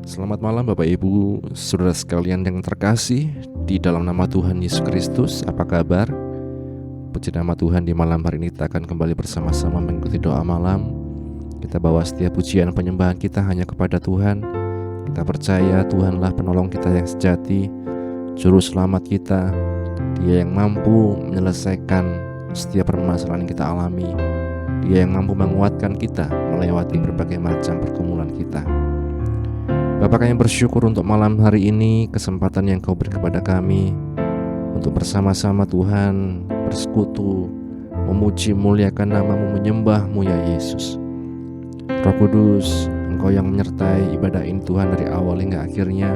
Selamat malam Bapak Ibu, saudara sekalian yang terkasih di dalam nama Tuhan Yesus Kristus. Apa kabar? Puji nama Tuhan, di malam hari ini kita akan kembali bersama-sama mengikuti doa malam. Kita bawa setiap pujian penyembahan kita hanya kepada Tuhan. Kita percaya Tuhanlah penolong kita yang sejati, juru selamat kita. Dia yang mampu menyelesaikan setiap permasalahan yang kita alami. Dia yang mampu menguatkan kita melewati berbagai macam pergumulan kita. Bapak, kami bersyukur untuk malam hari ini, kesempatan yang Kau beri kepada kami untuk bersama-sama Tuhan bersekutu, memuji, muliakan nama-Mu, menyembah-Mu ya Yesus. Roh Kudus, Engkau yang menyertai ibadah ini Tuhan dari awal hingga akhirnya.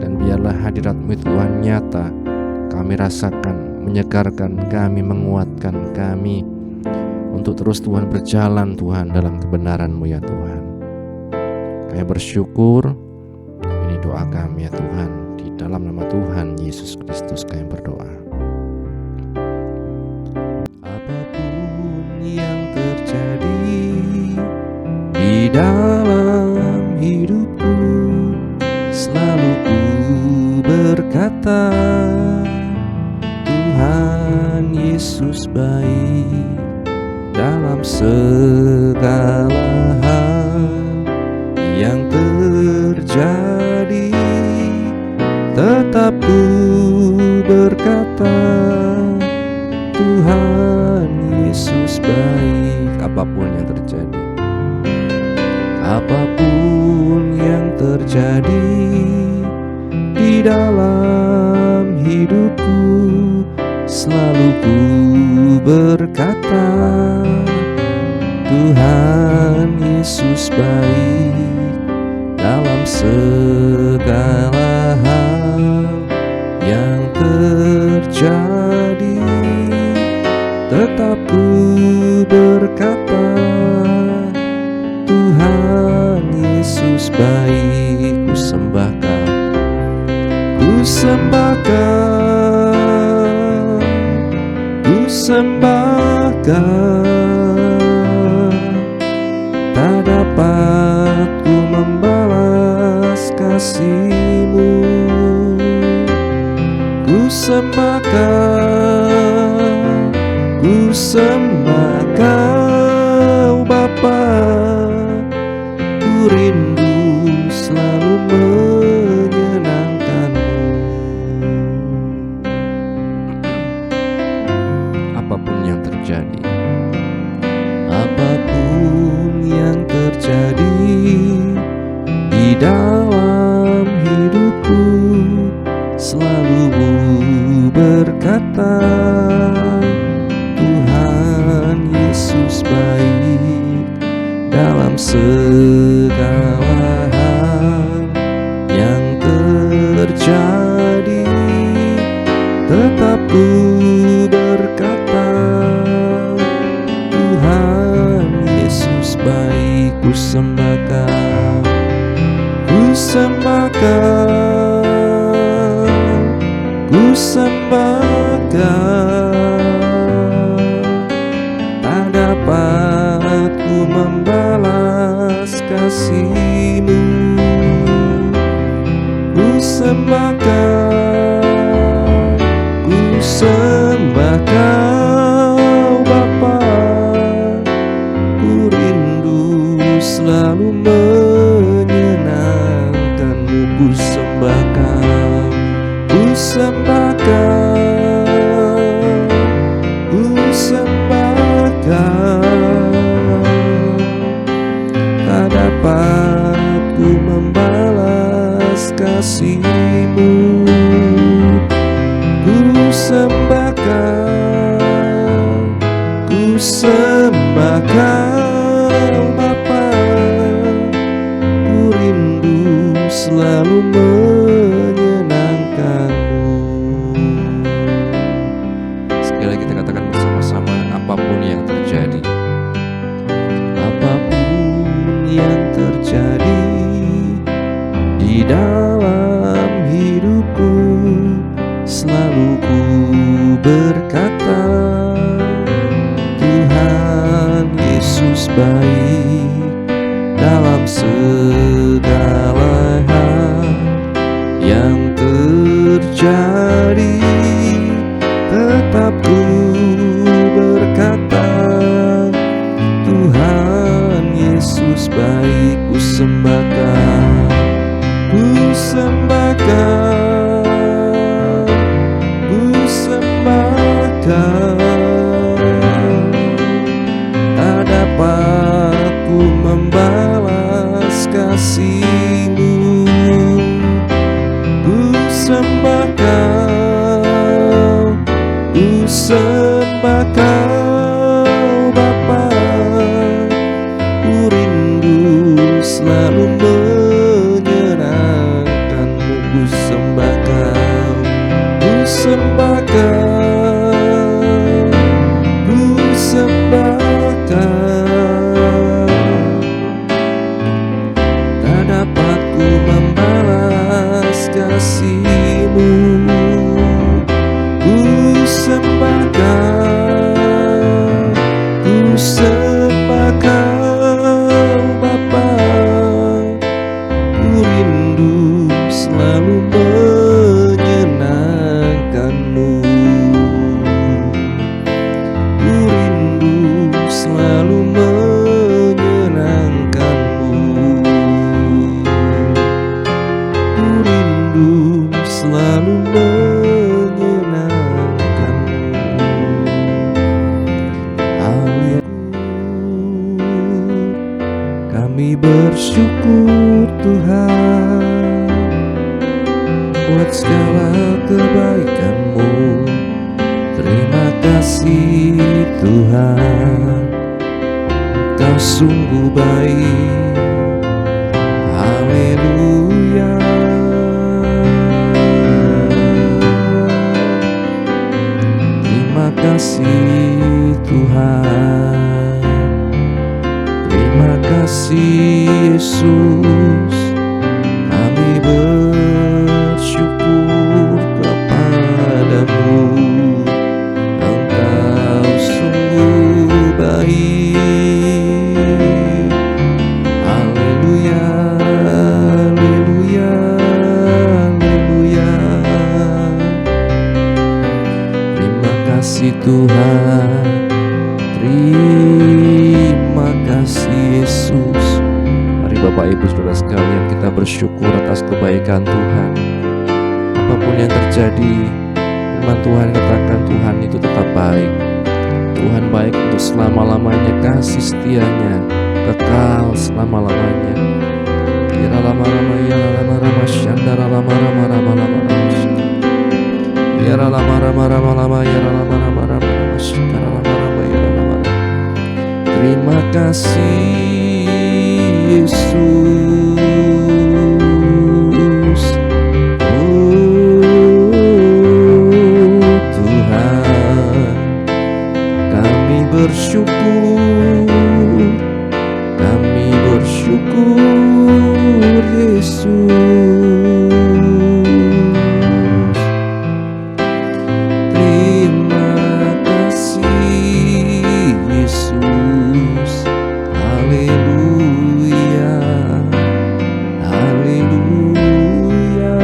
Dan biarlah hadirat-Mu Tuhan nyata, kami rasakan, menyegarkan kami, menguatkan kami untuk terus Tuhan berjalan Tuhan dalam kebenaran-Mu ya Tuhan. Kami bersyukur, ini doa kami ya Tuhan, di dalam nama Tuhan Yesus Kristus kami berdoa. Apapun yang terjadi di dalam hidupku, selalu ku berkata, Tuhan Yesus baik dalam segala hal yang terjadi. Tetap ku berkata, Tuhan Yesus baik. Apapun yang terjadi, apapun yang terjadi di dalam hidupku, selalu ku berkata, Tuhan Yesus baik dalam segala hal yang terjadi. Tetap ku berkata, Tuhan Yesus baik. Ku sembah Kau, ku sembah Kau, ku sembah Kau. Tak dapat ku membalas kasih-Mu. Ku sembah Kau, ku sembah Kau Bapa. Ku rindu selalu menyenangkan-Mu. Apapun yang terjadi, apapun yang terjadi di dalam hidupku, selalu berkata, Tuhan Yesus baik dalam segala hal yang terjadi. Tetap ku berkata, Tuhan Yesus baik. Ku sembah Kau, ku sembah Kau, ku sembah Kau. Tak dapat ku membalas kasih-Mu. Ku sembah Kau, ku sembah Kau Bapa. Ku rindu selalu menyenangkan-Mu. Ku sembah Kau, ku sembah Kau, ku sembah Kau. Tak dapat ku membalas kasih-Mu. Ku sembah Kau, ku sembah Kau Bapa. Ku rindu selalu menyenangkan-Mu. Sekali lagi kita katakan bersama-sama, apapun yang terjadi, apapun yang terjadi di dalam hidupku, selalu ku berkata, Tuhan Yesus baik dalam segala Kami bersyukur Tuhan buat segala kebaikan-Mu. Terima kasih Tuhan, Engkau sungguh baik. Haleluya. Terima kasih Tuhan, terima kasih Yesus. Kami bersyukur kepadamu, Engkau sungguh baik. Haleluya, haleluya, haleluya. Terima kasih Tuhan, terima kasih Yesus. Mari Bapak Ibu Saudara sekalian, kita bersyukur atas kebaikan Tuhan. Apapun yang terjadi, firman Tuhan katakan Tuhan itu tetap baik. Tuhan baik untuk selama-lamanya, kasih setianya kekal selama-lamanya. Ya lama-lama, ya lama-lama, syandara lama-lama, lama-lama, ya lama-lama, ya lama-lama, syandara lama-lama, ya lama-lama. Terima kasih Yesus. Tuhan, kami bersyukur, kami bersyukur Yesus. Terima kasih Yesus. Haleluya, haleluya.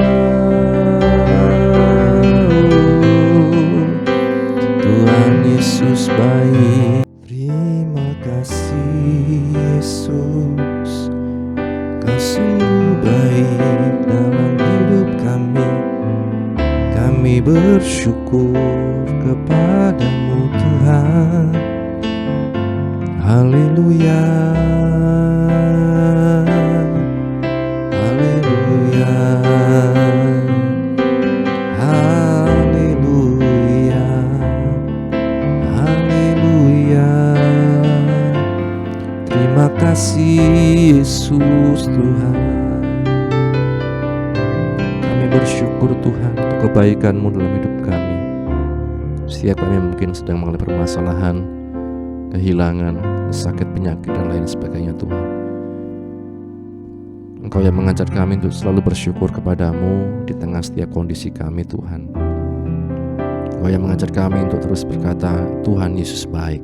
Tuhan Yesus baik. Terima kasih Yesus, Kau sungguh baik dalam hidup kami. Kami bersyukur kepadamu Tuhan. Haleluya, haleluya, haleluya, haleluya. Terima kasih Yesus Tuhan. Kami bersyukur Tuhan untuk kebaikan-Mu dalam hidup kami. Setiap kami mungkin sedang mengalami permasalahan, kehilangan, sakit, penyakit, dan lain sebagainya Tuhan. Engkau yang mengajar kami untuk selalu bersyukur kepadamu di tengah setiap kondisi kami Tuhan. Engkau yang mengajar kami untuk terus berkata Tuhan Yesus baik,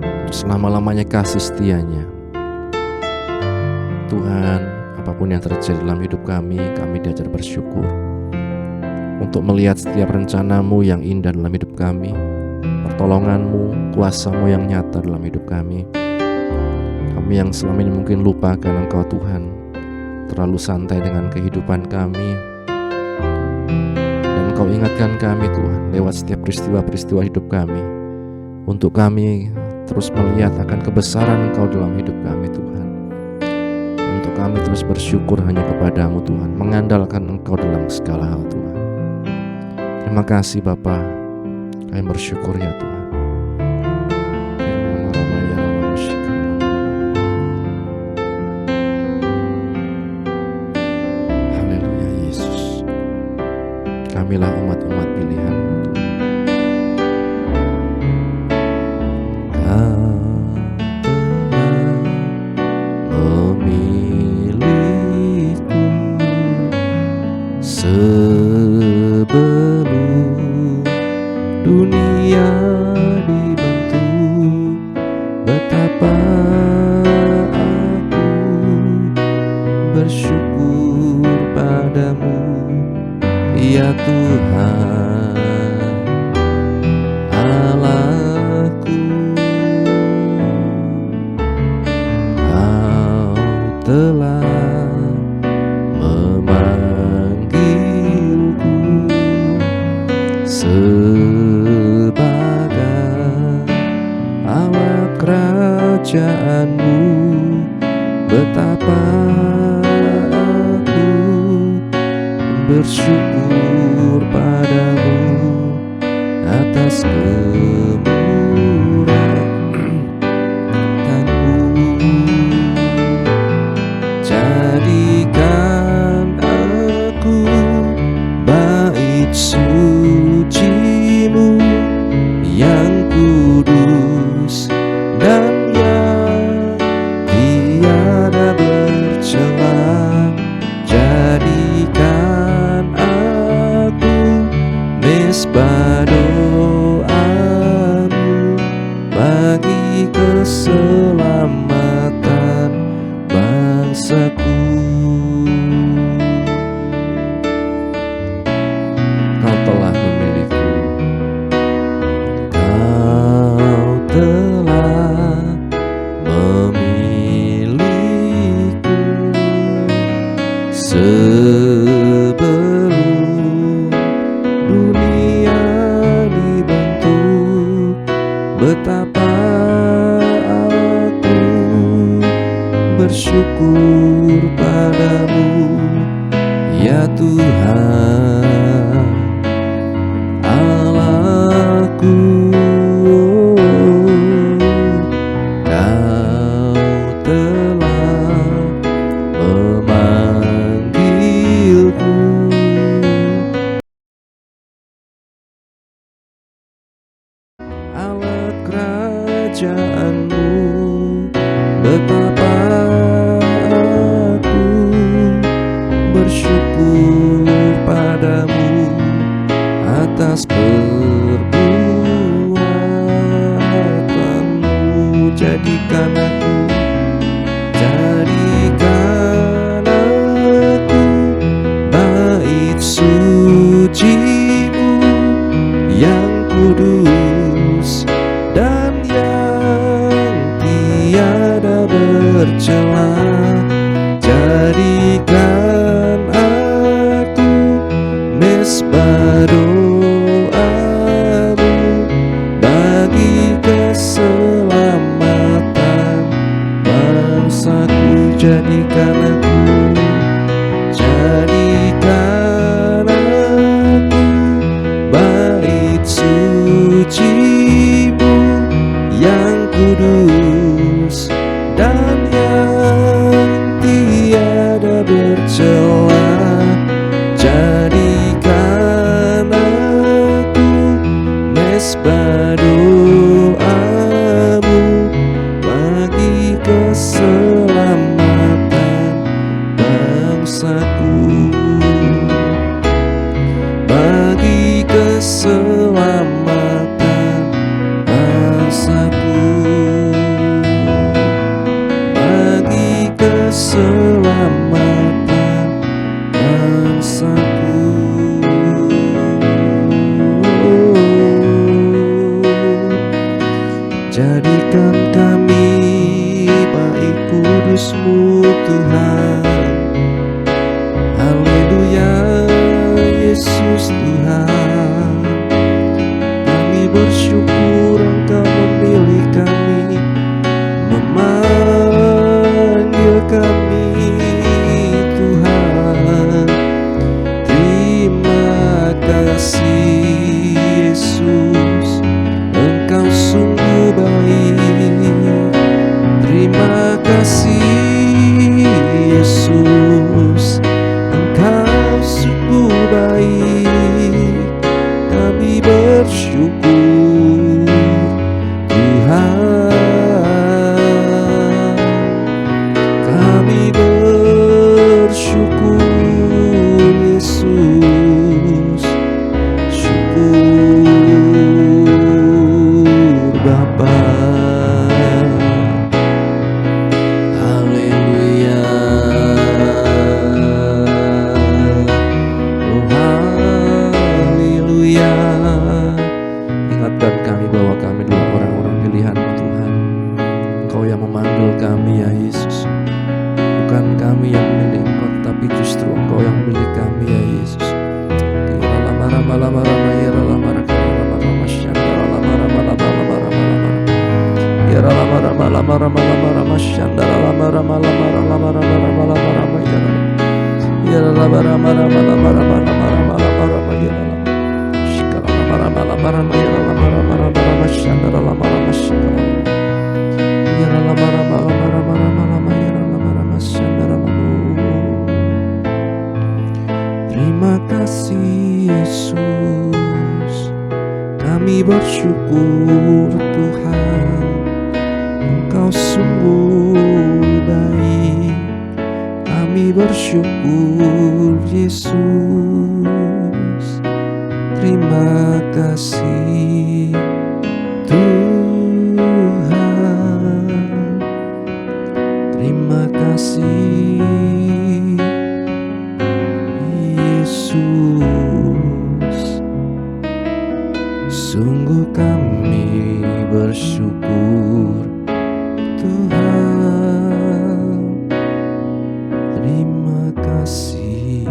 untuk selama-lamanya kasih setianya. Tuhan, apapun yang terjadi dalam hidup kami diajar bersyukur, untuk melihat setiap rencana-Mu yang indah dalam hidup kami, pertolongan-Mu, kuasa-Mu yang nyata dalam hidup kami. Kami yang selama ini mungkin lupakan Engkau Tuhan, terlalu santai dengan kehidupan kami, dan Engkau ingatkan kami Tuhan lewat setiap peristiwa-peristiwa hidup kami, untuk kami terus melihat akan kebesaran Engkau dalam hidup kami Tuhan, untuk kami terus bersyukur hanya kepadamu Tuhan, mengandalkan Engkau dalam segala hal Tuhan. Terima kasih Bapa, kami bersyukur ya Tuhan. Haleluya Yesus. Kamilah umat-umat pilihan-Mu Tuhan. Kau telah memilihku sebelum dunia dibentuk. Betapa aku bersyukur padamu ya Tuhan Allahku. Kau telah memanggilku sebagai alat kerajaan-Mu Betapa aku bersyukur padamu atas kemurahan-Mu. Jadikan aku bait suci-Mu yang kudus dan yang tiada bercela. Jadikan aku mesbah doa-Mu bagi keselamatan bangsaku. Kau telah memilihku, Kau telah memilihku sebelum dunia dibentuk. Betapa aku bersyukur padamu, ya Tuhan Allahku. Kau telah memanggilku, Allah kerajaan-Mu. Betapa aku bersyukur padamu atas perbuatan-Mu. Jadikan aku bait suci-Mu yang kudus dan yang tiada bercela. Jadikan aku mesbah doa-Mu bagi keselamatan bangsaku. Jadikan aku bait suci-Mu yang kudus dan yang tiada bercela. Jadikan aku mesbah doa-Mu bagi keselamatan bangsaku, bagi keselamatan bangsaku, bagi keselamatan bangsaku. Jadikan kami bait kudus-Mu Tuhan. Haleluya, Yesus Tuhan. Kami bersyukur Engkau memilih kami, memanggil kami Tuhan. Terima kasih Yesus, Engkau sungguh baik. Terima kasih Yesus, Engkau sungguh baik. Kami bersyukur Tuhan, kami bersyukur Yesus. Syukur Bapa. Haleluya. Oh haleluya. Ingatkan kami bahwa kami adalah orang-orang pilihan-Mu Tuhan. Engkau yang memanggil kami ya Yesus. Bukan kami yang memilih Engkau, tapi justru Engkau yang memilih kami ya Yesus. Ya Terima kasih Yesus, kami bersyukur Tuhan, Engkau sungguh baik. Kami bersyukur Yesus, terima kasih Tuhan, terima kasih Yesus. Sungguh kami bersyukur Tuhan, terima kasih.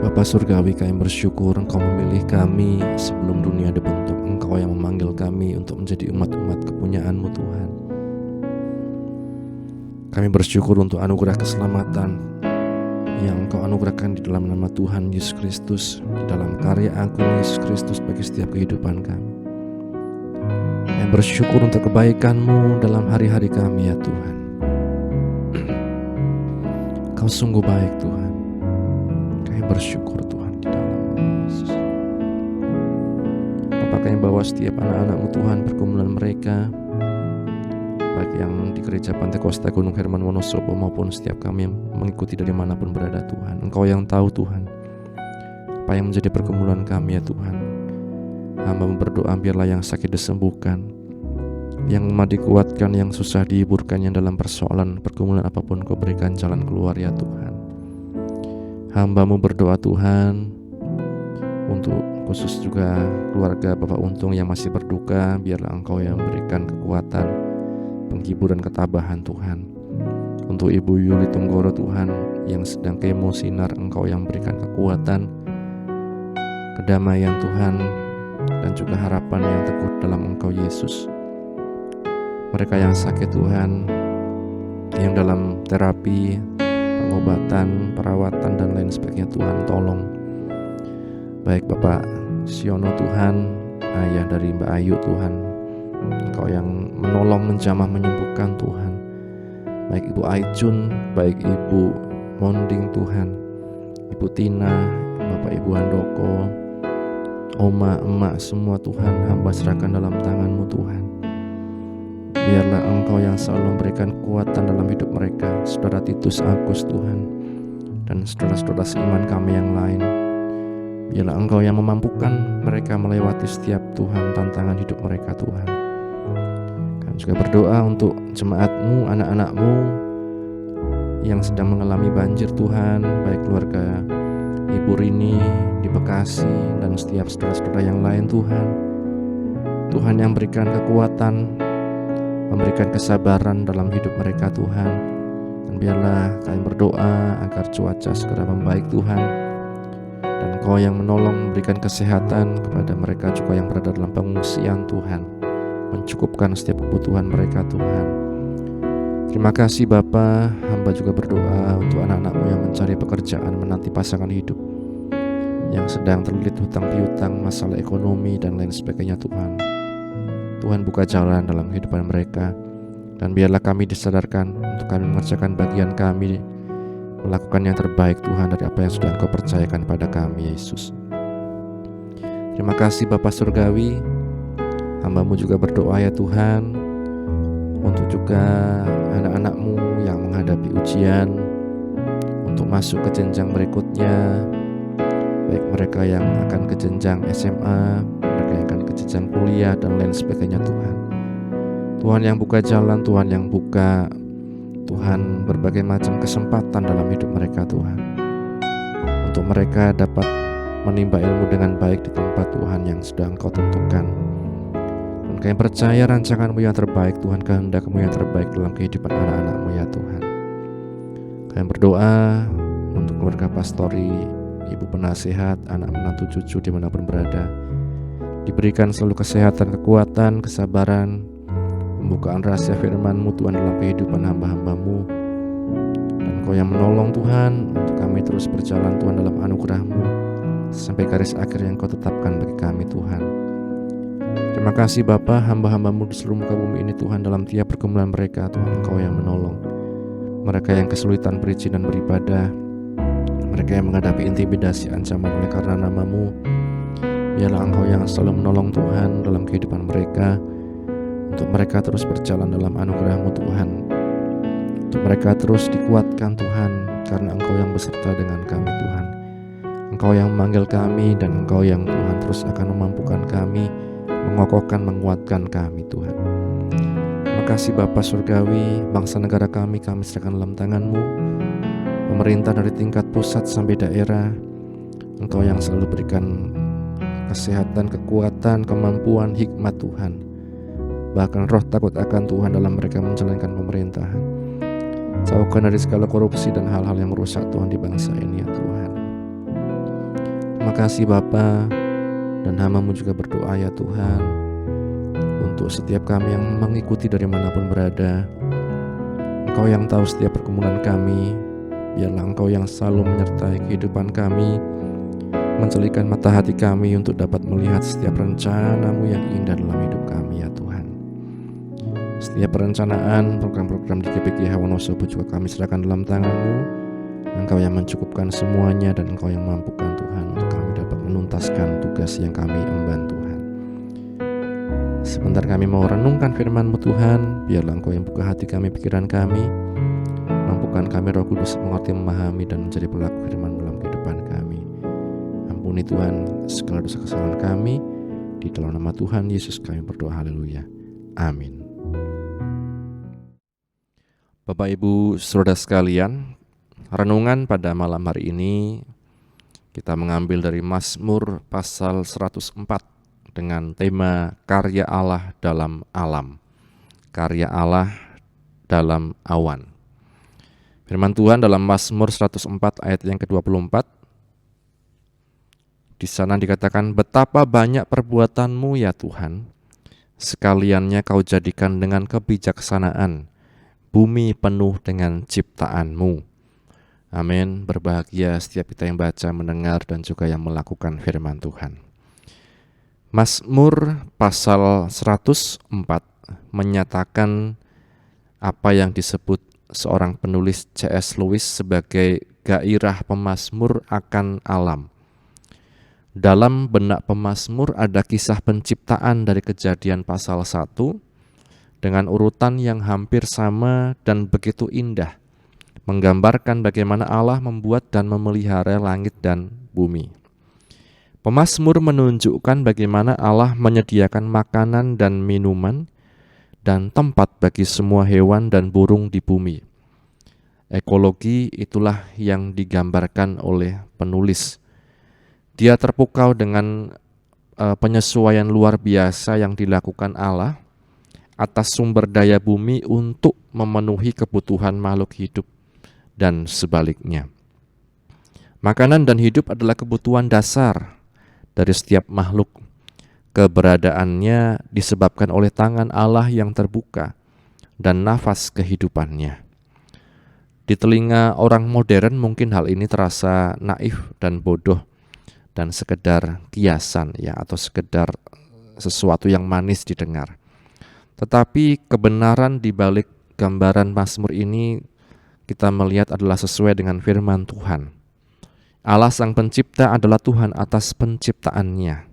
Bapa Surgawi, kami bersyukur Engkau memilih kami sebelum dunia dibentuk. Engkau yang memanggil kami untuk menjadi umat-umat kepunyaan-Mu Tuhan. Kami bersyukur untuk anugerah keselamatan yang Engkau anugerahkan di dalam nama Tuhan Yesus Kristus, di dalam karya agung Yesus Kristus bagi setiap kehidupan kami. Kami bersyukur untuk kebaikan-Mu dalam hari-hari kami ya Tuhan. Engkau sungguh baik Tuhan. Kami bersyukur Tuhan di dalam nama Yesus. Bapa, kami bawa setiap anak-anak-Mu Tuhan, pergumulan mereka, baik yang di gereja Pantai Kosta Gunung Herman Wonosobo maupun setiap kami yang mengikuti dari manapun berada Tuhan. Engkau yang tahu Tuhan apa yang menjadi pergumulan kami ya Tuhan. Hamba berdoa biarlah yang sakit disembuhkan, yang lemah dikuatkan, yang susah dihiburkan, yang dalam persoalan pergumulan apapun Kau berikan jalan keluar ya Tuhan. Hamba-Mu berdoa Tuhan untuk khusus juga keluarga Bapak Untung yang masih berduka, biarlah Engkau yang memberikan kekuatan, penghibur dan ketabahan Tuhan. Untuk Ibu Yuli Tunggoro Tuhan yang sedang kemo sinar, Engkau yang berikan kekuatan, kedamaian Tuhan, dan juga harapan yang teguh dalam Engkau Yesus. Mereka yang sakit Tuhan, yang dalam terapi, pengobatan, perawatan dan lain sebagainya Tuhan, tolong. Baik Bapak Siono Tuhan, ayah dari Mbak Ayu Tuhan, Engkau yang menolong, menjamah, menyembuhkan Tuhan. Baik Ibu Aicun, baik Ibu Monding Tuhan, Ibu Tina, Bapak Ibu Handoko, Oma, Emak, semua Tuhan, hamba serahkan dalam tangan-Mu Tuhan. Biarlah Engkau yang selalu memberikan kekuatan dalam hidup mereka, Saudara Titus Agus Tuhan, dan saudara-saudara seiman kami yang lain. Biarlah Engkau yang memampukan mereka melewati setiap Tuhan tantangan hidup mereka Tuhan. Kami juga berdoa untuk jemaat-Mu, anak-anak-Mu yang sedang mengalami banjir Tuhan, baik keluarga Ibu Rini di Bekasi dan setiap saudara-saudara yang lain Tuhan. Tuhan yang berikan kekuatan, memberikan kesabaran dalam hidup mereka Tuhan. Dan biarlah kami berdoa agar cuaca segera membaik Tuhan, dan Engkau yang menolong memberikan kesehatan kepada mereka juga yang berada dalam pengungsian Tuhan, mencukupkan setiap kebutuhan mereka Tuhan. Terima kasih Bapa. Hamba juga berdoa untuk anak-anak-Mu yang mencari pekerjaan, menanti pasangan hidup, yang sedang terlilit hutang piutang, masalah ekonomi dan lain sebagainya Tuhan. Tuhan buka jalan dalam kehidupan mereka, dan biarlah kami disadarkan untuk kami mengerjakan bagian kami, melakukan yang terbaik Tuhan dari apa yang sudah Engkau percayakan pada kami Yesus. Terima kasih Bapa Surgawi. Hamba-Mu juga berdoa ya Tuhan untuk juga anak-anak-Mu yang menghadapi ujian untuk masuk ke jenjang berikutnya, baik mereka yang akan ke jenjang SMA, mereka yang akan ke jenjang kuliah dan lain sebagainya Tuhan. Tuhan yang buka jalan, Tuhan yang buka Tuhan berbagai macam kesempatan dalam hidup mereka Tuhan, untuk mereka dapat menimba ilmu dengan baik di tempat Tuhan yang sudah Engkau tentukan. Dan kami percaya rancangan-Mu yang terbaik Tuhan, kehendak-Mu yang terbaik dalam kehidupan anak-anak-Mu ya Tuhan. Kami berdoa untuk keluarga pastori, ibu penasehat, anak menantu cucu dimanapun berada. Diberikan selalu kesehatan, kekuatan, kesabaran, pembukaan rahasia firman-Mu Tuhan dalam kehidupan hamba-hamba-Mu. Dan Engkau yang menolong Tuhan untuk kami terus berjalan Tuhan dalam anugerah-Mu sampai garis akhir yang Kau tetapkan bagi kami Tuhan. Terima kasih Bapa, hamba-hamba-Mu di seluruh muka bumi ini Tuhan, dalam tiap pergumulan mereka Tuhan Engkau yang menolong. Mereka yang kesulitan perizinan beribadah, mereka yang menghadapi intimidasi, ancaman oleh karena nama-Mu, biarlah Engkau yang selalu menolong Tuhan dalam kehidupan mereka, untuk mereka terus berjalan dalam anugerah-Mu Tuhan, untuk mereka terus dikuatkan Tuhan, karena Engkau yang beserta dengan kami Tuhan. Engkau yang memanggil kami, dan Engkau yang Tuhan terus akan memampukan kami, mengokohkan, menguatkan kami Tuhan. Terima kasih Bapa Surgawi, bangsa negara kami serahkan dalam tangan-Mu. Pemerintah dari tingkat pusat sampai daerah, Engkau yang selalu berikan kesehatan, kekuatan, kemampuan, hikmat Tuhan. Bahkan roh takut akan Tuhan dalam mereka menjalankan pemerintahan. Jauhkan dari segala korupsi dan hal-hal yang merusak Tuhan di bangsa ini ya Tuhan. Terima kasih Bapa, dan hamba-Mu juga berdoa ya Tuhan, untuk setiap kami yang mengikuti dari manapun berada. Engkau yang tahu setiap pergumulan kami, biarlah Engkau yang selalu menyertai kehidupan kami, mencelikan mata hati kami untuk dapat melihat setiap rencana-Mu yang indah dalam hidup kami ya Tuhan. Setiap perencanaan, program-program di GPGH Wonosobo juga kami serahkan dalam tangan-Mu. Engkau yang mencukupkan semuanya, dan Engkau yang mampukan Tuhan untuk kami dapat menuntaskan tugas yang kami emban Tuhan. Sebentar kami mau renungkan firman-Mu Tuhan, biarlah Engkau yang buka hati kami, pikiran kami, mampukan kami Roh Kudus mengerti, memahami, dan menjadi pelaku firman dalam kehidupan kami. Ampuni Tuhan segala dosa kesalahan kami, di dalam nama Tuhan Yesus kami berdoa, haleluya, amin. Bapak Ibu Saudara sekalian, renungan pada malam hari ini kita mengambil dari Mazmur pasal 104 dengan tema karya Allah dalam alam, karya Allah dalam awan. Firman Tuhan dalam Mazmur 104 ayat yang ke-24, di sana dikatakan, betapa banyak perbuatan-Mu ya Tuhan, sekaliannya Kau jadikan dengan kebijaksanaan, bumi penuh dengan ciptaan-Mu. Amin. Berbahagia setiap kita yang baca, mendengar, dan juga yang melakukan firman Tuhan. Mazmur pasal 104 menyatakan apa yang disebut seorang penulis C.S. Lewis sebagai gairah pemazmur akan alam. Dalam benak pemazmur ada kisah penciptaan dari Kejadian pasal 1 dengan urutan yang hampir sama dan begitu indah, menggambarkan bagaimana Allah membuat dan memelihara langit dan bumi. Pemazmur menunjukkan bagaimana Allah menyediakan makanan dan minuman dan tempat bagi semua hewan dan burung di bumi. Ekologi itulah yang digambarkan oleh penulis. Dia terpukau dengan penyesuaian luar biasa yang dilakukan Allah atas sumber daya bumi untuk memenuhi kebutuhan makhluk hidup dan sebaliknya. Makanan dan hidup adalah kebutuhan dasar dari setiap makhluk. Keberadaannya disebabkan oleh tangan Allah yang terbuka dan nafas kehidupannya. Di telinga orang modern mungkin hal ini terasa naif dan bodoh dan sekedar kiasan ya, atau sekedar sesuatu yang manis didengar. Tetapi kebenaran di balik gambaran Mazmur ini kita melihat adalah sesuai dengan firman Tuhan. Allah Sang Pencipta adalah Tuhan atas penciptaannya.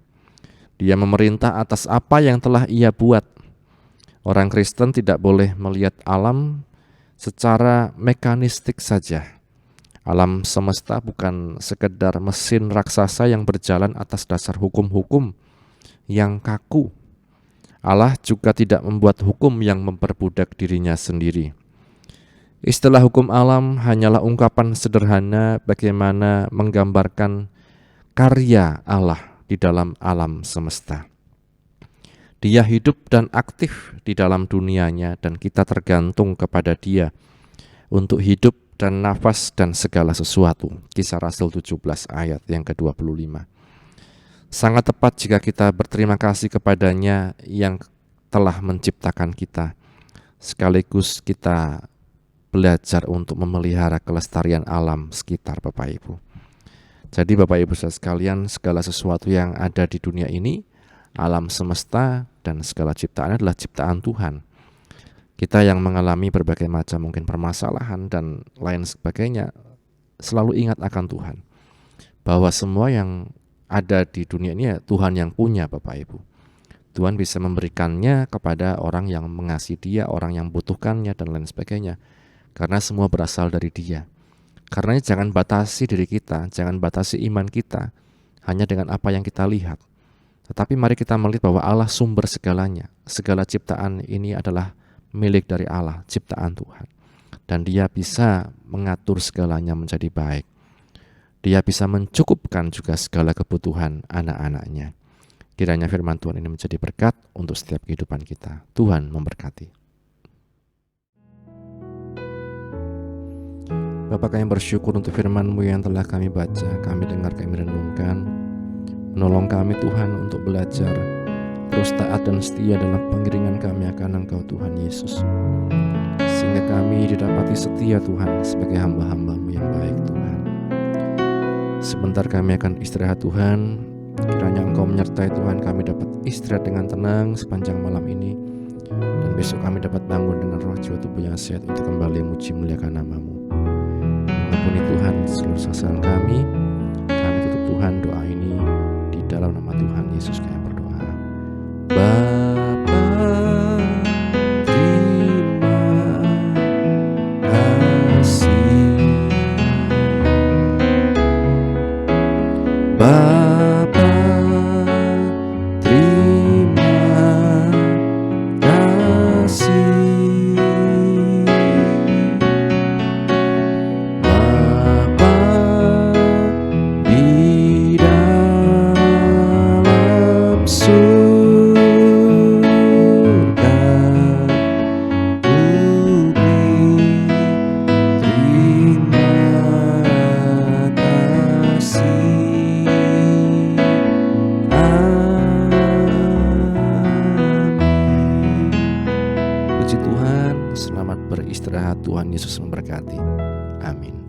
Dia memerintah atas apa yang telah Ia buat. Orang Kristen tidak boleh melihat alam secara mekanistik saja. Alam semesta bukan sekedar mesin raksasa yang berjalan atas dasar hukum-hukum yang kaku. Allah juga tidak membuat hukum yang memperbudak dirinya sendiri. Istilah hukum alam hanyalah ungkapan sederhana bagaimana menggambarkan karya Allah di dalam alam semesta. Dia hidup dan aktif di dalam dunianya, dan kita tergantung kepada Dia untuk hidup dan nafas dan segala sesuatu. Kisah Rasul 17 ayat yang ke-25. Sangat tepat jika kita berterima kasih kepadanya yang telah menciptakan kita. Sekaligus kita belajar untuk memelihara kelestarian alam sekitar, Bapak Ibu. Jadi Bapak Ibu saudara sekalian, segala sesuatu yang ada di dunia ini, alam semesta dan segala ciptaan adalah ciptaan Tuhan. Kita yang mengalami berbagai macam mungkin permasalahan dan lain sebagainya, selalu ingat akan Tuhan. Bahwa semua yang ada di dunia ini Tuhan yang punya, Bapak Ibu. Tuhan bisa memberikannya kepada orang yang mengasihi Dia, orang yang membutuhkannya dan lain sebagainya. Karena semua berasal dari Dia. Karena jangan batasi diri kita, jangan batasi iman kita hanya dengan apa yang kita lihat. Tetapi mari kita melihat bahwa Allah sumber segalanya. Segala ciptaan ini adalah milik dari Allah, ciptaan Tuhan. Dan Dia bisa mengatur segalanya menjadi baik. Dia bisa mencukupkan juga segala kebutuhan anak-anaknya. Kiranya firman Tuhan ini menjadi berkat untuk setiap kehidupan kita. Tuhan memberkati. Bapa, kami bersyukur untuk firman-Mu yang telah kami baca, kami dengar, kami renungkan. Menolong kami Tuhan untuk belajar terus taat dan setia dalam pengiringan kami akan Engkau Tuhan Yesus. Sehingga kami didapati setia Tuhan sebagai hamba-hamba-Mu yang baik Tuhan. Sebentar kami akan istirahat Tuhan. Kiranya Engkau menyertai Tuhan, kami dapat istirahat dengan tenang sepanjang malam ini. Dan besok kami dapat bangun dengan roh jiwa tubuh yang sehat untuk kembali muji muliakan nama-Mu. Mengampuni Tuhan seluruh kesalahan kami. Kami tutup Tuhan doa ini di dalam nama Tuhan Yesus kami berdoa. Bapa, terima kasih. Bapa, terima kasih. Bapa di dalam surga, ku beri terima kasih. Puji Tuhan, selamat beristirahat. Tuhan Yesus memberkati. Amin.